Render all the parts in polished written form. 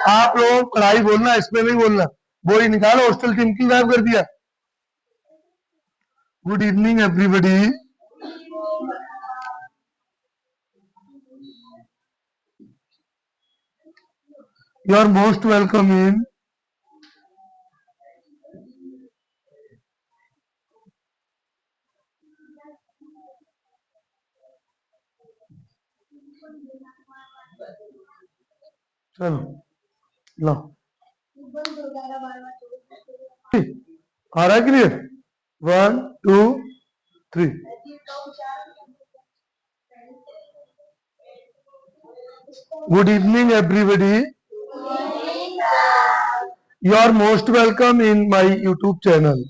आप लोग पढ़ाई बोलना, इसमें नहीं बोलना। बोरी निकालो, हॉस्टल टीम की गायब कर दिया। Good evening everybody. You are most welcome in चलो लो आ रहा है clear? 1 2 3। Good evening everybody. You are most welcome in my YouTube channel.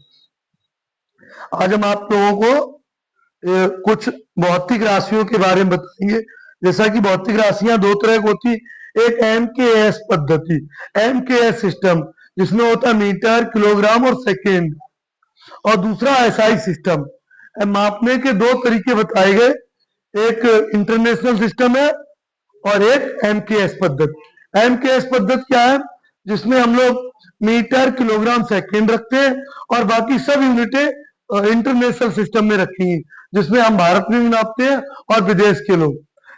आज हम आप लोगों को कुछ भौतिक राशियों के बारे में बताएंगे। जैसा कि भौतिक राशियां दो तरह की होती, एक एमकेएस पद्धति, एमकेएस सिस्टम, जिसमें होता है मीटर, किलोग्राम और सेकेंड, और दूसरा एसआई सिस्टम। मापने के दो तरीके बताए गए, एक इंटरनेशनल सिस्टम है और एक एमकेएस पद्धति। एमकेएस पद्धति क्या है? जिसमें हम लोग मीटर, किलोग्राम, सेकेंड रखते हैं और बाकी सब यूनिटें इंटरनेशनल सिस्टम में रखी हैं, जिसमें हम भारत में भी नापते हैं और विदेश के लोग।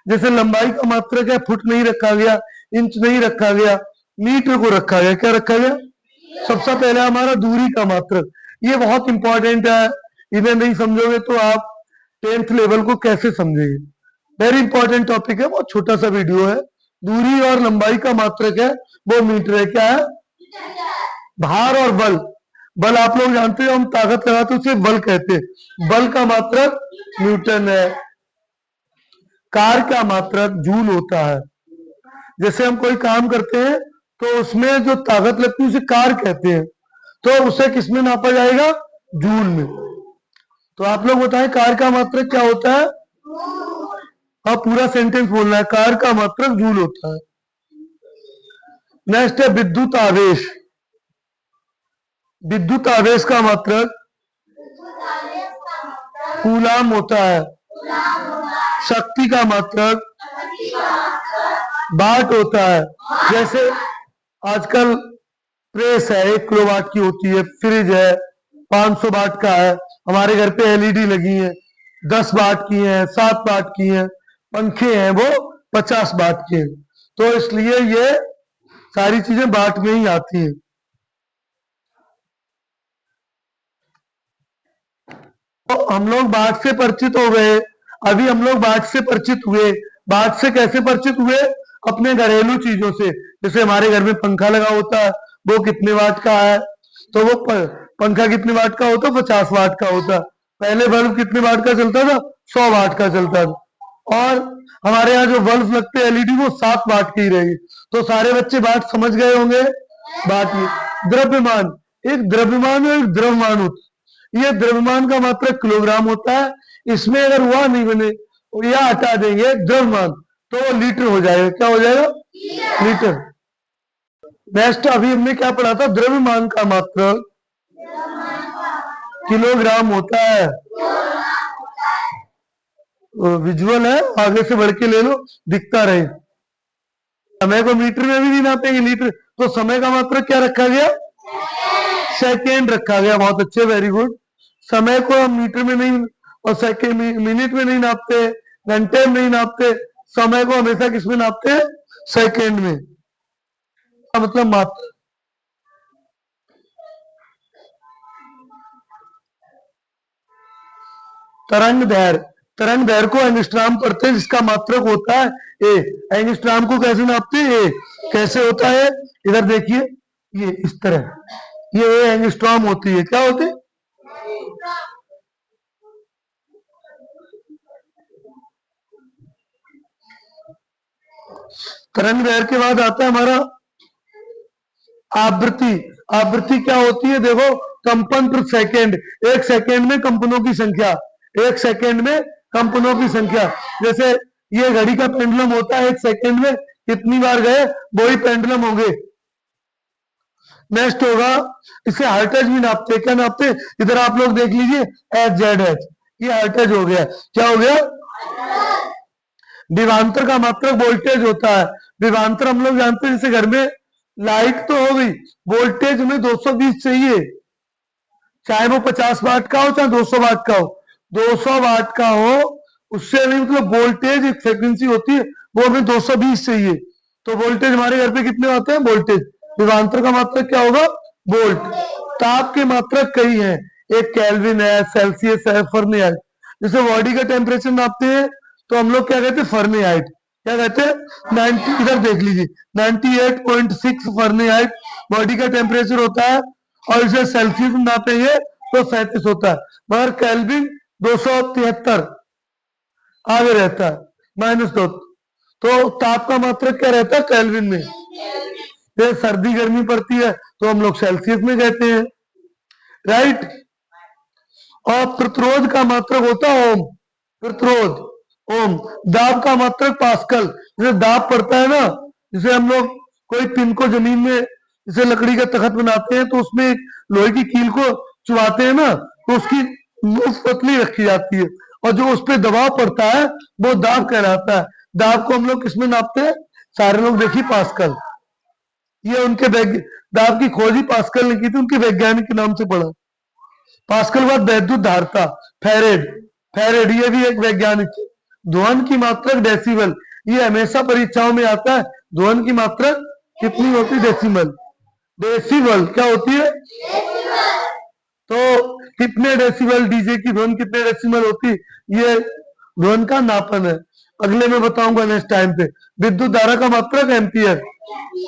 जैसे लंबाई का मात्रक है, फुट नहीं रखा गया, इंच नहीं रखा गया, मीटर को रखा गया। क्या रखा गया? सबसे पहले हमारा दूरी का मात्रक, ये बहुत इंपॉर्टेंट है। इन्हें नहीं समझोगे तो आप 10th लेवल को कैसे समझेंगे? वेरी इंपॉर्टेंट टॉपिक है, बहुत छोटा सा वीडियो है। दूरी और लंबाई का मात्रक है वो मीटर है। क्या है? भार और बल। बल आप लोग जानते हो, हम ताकत लगाते उसे बल कहते हैं। बल का मात्रक न्यूटन है। कार का मात्रक जूल होता है। जैसे हम कोई काम करते हैं तो उसमें जो ताकत लगती है उसे कार कहते हैं, तो उसे किसमें नापा जाएगा? जूल में। तो आप लोग बताएं कार का मात्रक क्या होता है? हाँ, पूरा सेंटेंस बोलना है। कार का मात्रक जूल होता है। नेक्स्ट है विद्युत आवेश। विद्युत आवेश का मात्रक कूलाम होता है। शक्ति का मात्रक वाट होता है। जैसे आजकल प्रेस है 1 किलोवाट की होती है, फ्रिज है 500 वाट का है, हमारे घर पे एलईडी लगी है 10 वाट की है, 7 वाट की है, पंखे हैं वो 50 वाट के हैं। तो इसलिए ये सारी चीजें वाट में ही आती हैं। तो हम लोग वाट से परिचित हो गए। अभी हम लोग वाट से परिचित हुए। वाट से कैसे परिचित हुए? अपने घरेलू चीजों से। जैसे हमारे घर में पंखा लगा होता है, वो कितने वाट का है? तो वो पंखा कितने वाट का होता? 50 वाट का होता। पहले बल्ब कितने वाट का चलता था? 100 वाट का चलता था। और हमारे यहाँ जो बल्ब लगते हैं एलईडी, वो 7 वाट की रहेगी। तो सारे बच्चे वाट समझ गए होंगे। बात ये द्रव्यमान, एक द्रव्यमान और एक द्रव्यमान होता है। ये द्रव्यमान का मात्रक किलोग्राम होता है। इसमें अगर वह नहीं बने, या हटा देंगे द्रव्यमान, तो वो लीटर हो जाएगा। क्या हो जाएगा? लीटर। नेक्स्ट अभी हमने क्या पढ़ा था? द्रव्यमान का मात्रक किलोग्राम होता है। विजुअल है, आगे से बढ़ के ले लो, दिखता रहे। समय को मीटर में भी नहीं नापेंगे, लीटर। तो समय का मात्रक क्या रखा गया? सेकेंड रखा गया। बहुत अच्छे, वेरी गुड। समय को हम मीटर में नहीं और सेकेंड मिनट में नहीं नापते, घंटे में नहीं नापते, समय को हमेशा किसमें नापते हैं? सेकेंड में। मतलब मात्र। तरंग दैर्घ्य, तरंग दैर्घ्य को एंगस्ट्राम पढ़ते हैं, जिसका मात्रक होता है ए। एंगस्ट्राम को कैसे नापते हैं? ए। कैसे होता है? इधर देखिए, ये इस तरह, ये एंगस्ट्राम होती है। क्या होती है? तरंग दैर्घ्य के बाद आता है हमारा आवृत्ति। आवृत्ति क्या होती है? देखो, कंपन प्रति सेकेंड, एक सेकेंड में कंपनों की संख्या, एक सेकेंड में कंपनों की संख्या। जैसे ये घड़ी का पेंडुलम होता है, एक सेकेंड में कितनी बार गए, वही पेंडुलम होंगे। नेक्स्ट होगा, इसे हर्टेज भी नापते हैं। क्या नापते हैं? इधर आप लोग देख लीजिए, HZH, ये हर्टेज हो गया। क्या हो गया? विभवांतर का मात्रक वोल्टेज होता है। विभवांतर हम लोग जानते हैं, जैसे घर में लाइट तो हो गई, वोल्टेज हमें 220 चाहिए, चाहे वो 50 वाट का हो चाहे 200 वाट का हो। 200 वाट का हो उससे नहीं, मतलब वोल्टेज एक फ्रीक्वेंसी होती है, वो हमें 220 चाहिए। तो वोल्टेज हमारे घर पे कितने आते हैं? वोल्टेज विभवांतर का मात्रक क्या होगा? वोल्ट। ताप के मात्रक कई हैं, एक केल्विन है, सेल्सियस है, फर्नहाइट। जैसे बॉडी का टेम्परेचर नापते हैं तो हम लोग क्या कहते हैं? फर्नहाइट। क्या कहते हैं? 90, इधर देख लीजिए, 98.6 फर्नहाइट बॉडी का टेम्परेचर होता है, और इसे सेल्सियस में नापेंगे तो 37 होता है, मगर केल्विन 273 आगे रहता है, -2। तो ताप का मात्रक क्या रहता है? केल्विन में। फिर सर्दी गर्मी पड़ती है तो हम लोग सेल्सियस में कहते हैं, राइट। और प्रतिरोध का मात्रक होता है ओम। प्रतिरोध ओम। दाब का मात्रक पास्कल। जैसे दाब पड़ता है ना, जैसे हम लोग कोई पिन को जमीन में, जैसे लकड़ी का तख्त बनाते हैं तो उसमें लोहे की कील को चुबाते हैं ना, तो उसकी नोक पतली रखी जाती है, और जो उस पर दबाव पड़ता है वो दाब कहलाता है। दाब को हम लोग किसमें नापते हैं? सारे लोग देखिए, पास्कल। ये उनके दाब की खोज ही पास्कल ने की थी, उनके वैज्ञानिक के नाम से पढ़ा। पास्कल के बाद वैद्युत धारता, फेरेड। फेरेड ये भी एक वैज्ञानिक। ध्वन की मात्रक डेसिबल, ये हमेशा परीक्षाओं में आता है। ध्वन की मात्रक कितनी होती है? डेसिमल। डेसिबल क्या होती है? तो कितने डेसिबल डीजे की ध्वन कितने डेसिबल होती है, ये ध्वन का नापन है। अगले में बताऊंगा नेक्स्ट टाइम पे। विद्युत धारा का मात्रक एम्पियर।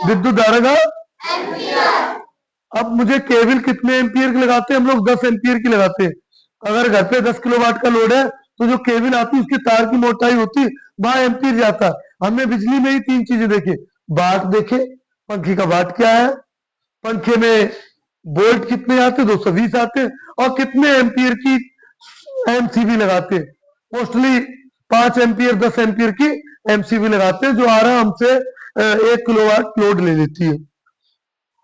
विद्युत धारा का, अब मुझे केबल कितने एम्पियर की लगाते हैं हम लोग? 10 एम्पियर की लगाते हैं। अगर घर पे 10 किलोवाट का लोड है तो जो केबल आती है उसकी तार की मोटाई होती है, वहां एम्पियर जाता है। हमने बिजली में ही 3 चीजें देखे, वाट देखे, पंखे का वाट क्या है, पंखे में वोल्ट कितने आते हैं? 220 आते हैं, और कितने एम्पियर की एमसीबी लगाते हैं? मोस्टली 5 एम्पियर 10 एम्पियर की एमसीबी लगाते हैं, जो आराम से 1 किलोवाट लोड ले लेती है।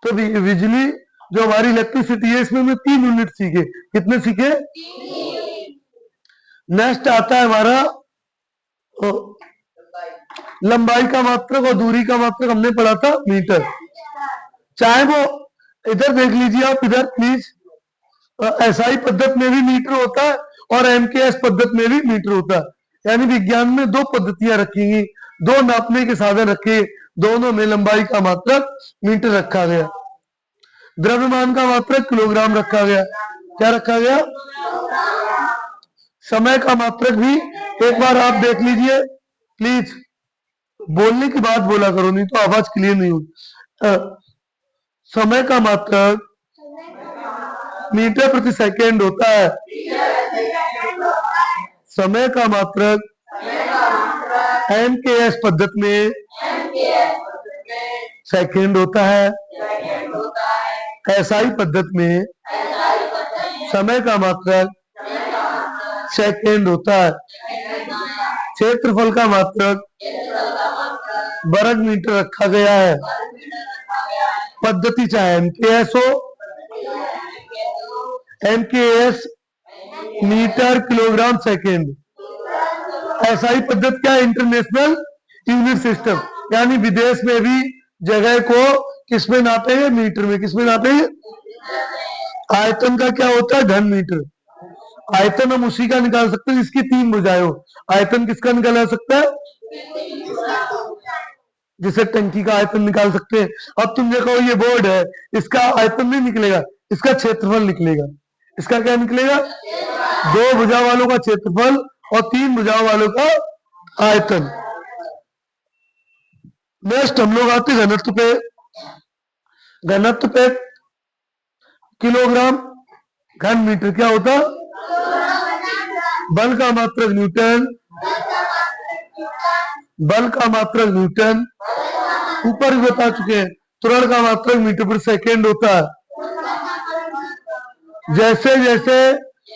तो बिजली जो हमारी इलेक्ट्रिसिटी है, इसमें हमने 3 यूनिट सीखे। कितने सीखे? नेक्स्ट आता है हमारा लंबाई का मात्रक और दूरी का मात्रक, हमने पढ़ा था मीटर। चाहे वो, इधर देख लीजिए आप, इधर प्लीज, एसआई पद्धति में भी मीटर होता है और एमकेएस पद्धति में भी मीटर होता है। यानी विज्ञान में 2 पद्धतियां रखी गई, 2 नापने के साधन रखे, दोनों में लंबाई का मात्रक मीटर रखा गया, द्रव्यमान का मात्रक किलोग्राम रखा गया। क्या रखा गया? समय का मात्रक भी एक बार आप देख लीजिए प्लीज, बोलने की बात बोला करो, नहीं तो आवाज क्लियर नहीं होगी। समय का मात्रक मीटर प्रति सेकेंड होता है। समय का मात्रक एमकेएस पद्धति में सेकेंड होता है। एसआई पद्धति में समय का मात्रक सेकेंड होता है। क्षेत्रफल का मात्रक वर्ग मीटर रखा गया है। पद्धति चाहे एमकेएस हो, MKS metre kilogram second. SI पद्धति क्या है? इंटरनेशनल यूनिट सिस्टम, यानी विदेश में भी जगह को किसमें नापेंगे? मीटर में। किसमें नापेंगे? आयतन का क्या होता है? घन मीटर। आयतन हम उसी का निकाल सकते हैं जिसकी 3 भुजाएं हो। आयतन किसका निकाला जा सकता है? जैसे टंकी का आयतन निकाल सकते हैं। अब तुम देखो ये बोर्ड है, इसका आयतन नहीं निकलेगा, इसका क्षेत्रफल निकलेगा। इसका क्या निकलेगा? 2 भुजा वालों का क्षेत्रफल और 3 भुजाओं वालों का आयतन। नेक्स्ट हम लोग आते घनत्व पे। घनत्व पे किलोग्राम घन मीटर क्या होता? बल का मात्रक न्यूटन। बल का मात्रक न्यूटन, ऊपर भी बता चुके हैं। त्वरण का मात्रक मीटर पर सेकेंड होता है। जैसे जैसे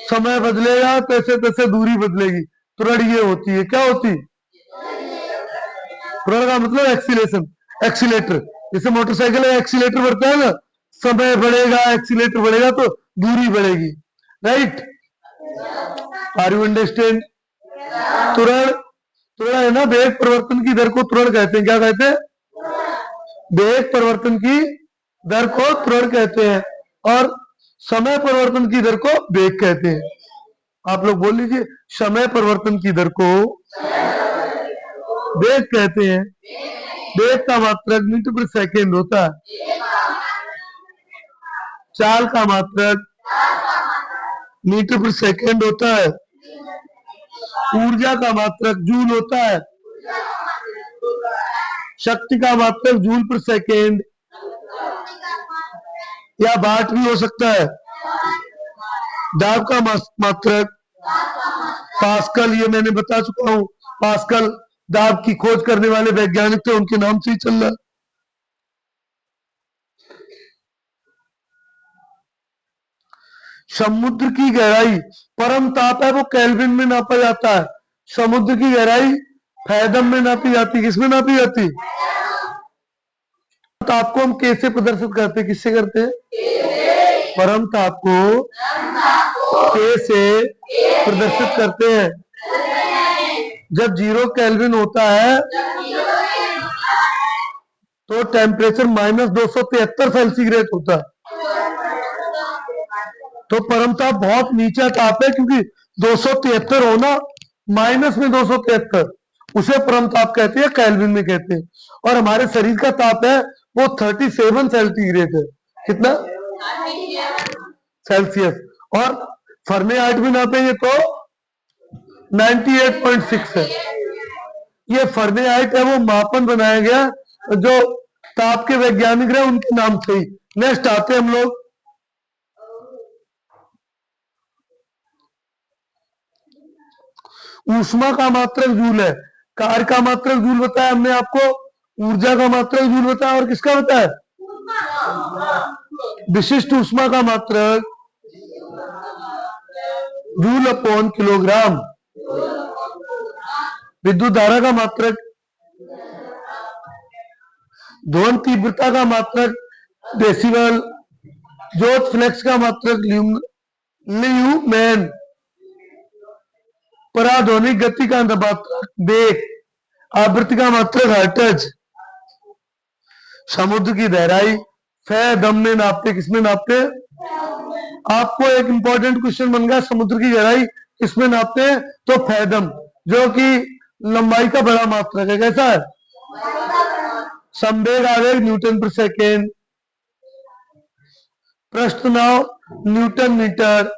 समय बदलेगा तैसे तैसे दूरी बदलेगी। त्वरण ये होती है, क्या होती? त्वरण का मतलब एक्सीलेशन, एक्सीलेटर। जैसे मोटरसाइकिल का एक्सीलेटर बढ़ता है ना, समय बढ़ेगा एक्सीलेटर बढ़ेगा तो दूरी बढ़ेगी, राइट? Are you understand? त्वरण, त्वरण है ना, वेग परिवर्तन की दर को त्वरण कहते हैं। क्या कहते हैं? वेग परिवर्तन की दर को त्वरण कहते हैं और समय परिवर्तन की दर को वेग कहते हैं। आप लोग बोल लीजिए, समय परिवर्तन की दर को वेग कहते हैं। वेग का मात्रक मीटर पर सेकेंड होता है। चाल का मात्रक मीटर पर सेकेंड होता है। ऊर्जा का मात्रक जूल होता है। शक्ति का मात्रक जूल पर सेकेंड या वाट भी हो सकता है। दाब का मात्रक पास्कल, ये मैंने बता चुका हूं। पास्कल दाब की खोज करने वाले वैज्ञानिक थे, उनके नाम से ही चल रहा है। समुद्र की गहराई, परम ताप है वो केल्विन में नापा जाता है। समुद्र की गहराई फैदम में नापी जाती है। किसमें नापी जाती है? ताप को हम कैसे प्रदर्शित करते हैं? किससे करते हैं? परम ताप को कैसे प्रदर्शित करते हैं? जब 0 केल्विन होता है तो टेम्परेचर -273 सेंटीग्रेड होता है। तो परम ताप बहुत नीचा ताप है, क्योंकि 273 होना माइनस में 273, उसे परम ताप कहते हैं, केल्विन में कहते हैं। और हमारे शरीर का ताप है वो 37 सेंटीग्रेड है। कितना? सेल्सियस। और फahrenheit में नापेंगे तो 98.6 है। ये फahrenheit है वो मापन बनाया गया जो ताप के वैज्ञानिक रहे उनके नाम से ही। नेक्स्ट आते हैं हम लोग ऊष्मा का मात्रक जूल है। कार्य का मात्रक जूल बताया हमने आपको, ऊर्जा का मात्रक जूल बताया, और किसका बताया? विशिष्ट ऊष्मा का मात्रक जूल अपॉन किलोग्राम। विद्युत धारा का मात्रक, ध्वनि तीव्रता का मात्रक डेसिबल, ज्योत फ्लक्स का मात्रक ल्यूमेन, पराध्वनिक गति का मात्रक वेग, आवृत्ति का मात्रक हर्ट्ज। समुद्र की गहराई फैदम में नापते। किसमें नापते? आपको एक इंपॉर्टेंट क्वेश्चन बन गया, समुद्र की गहराई किसमें नापते हैं? तो फैदम, जो कि लंबाई का बड़ा मात्रक है। कैसा है? संवेग आवेग न्यूटन पर सेकेंड, प्रश्न नाव न्यूटन मीटर,